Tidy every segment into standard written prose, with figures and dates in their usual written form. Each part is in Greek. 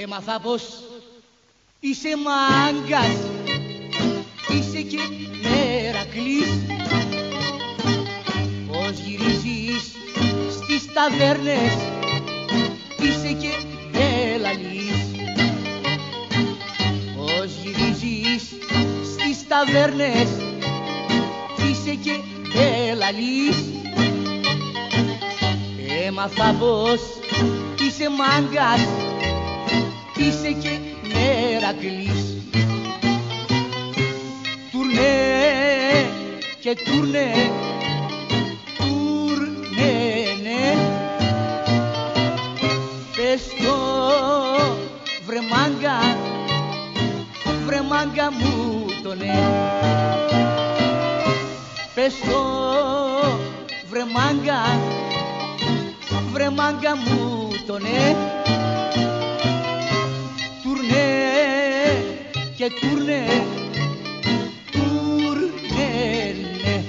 Έμαθα πως είσαι μάγκας, είσαι και Μερακλής, πως γυρίζεις στις ταβέρνες, είσαι και γελαλής. Πως γυρίζεις στις ταβέρνες, είσαι και γελαλής. Έμαθα πως είσαι μάγκας, είσαι και Μερακλής. Τουρνέ και τουρνέ, τουρνέ, πες το βρε μάγκα μου το ναι. Πες το βρε μάγκα μου το ναι. Τουρνέ και τουρνέ, τουρνέ, ναι.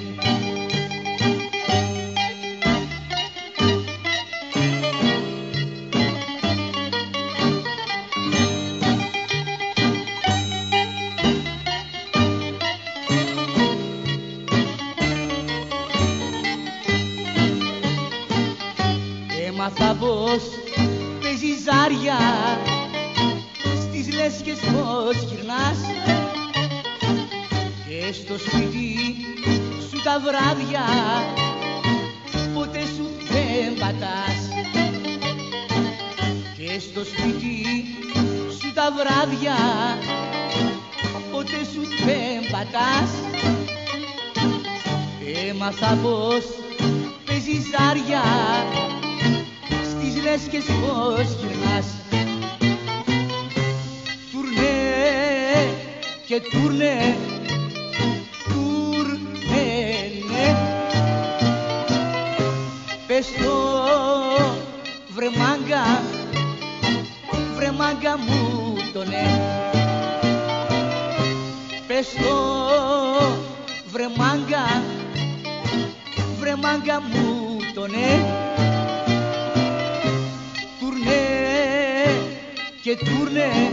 Έμαθα πως παίζεις ζάρια, στις λέσχες πως γυρνάς και στο σπίτι σου τα βράδια ποτέ σου δεν πατάς. Και στο σπίτι σου τα βράδια ποτέ σου δεν πατάς. Έμαθα πως παίζεις ζάρια, στις λέσχες πως γυρνάς. Και τουρνέ, τουρνέ, ναι. Πες το βρε μάγκα μου το ναι. Πες το βρε μάγκα μου το ναι. Τουρνέ και τουρνέ,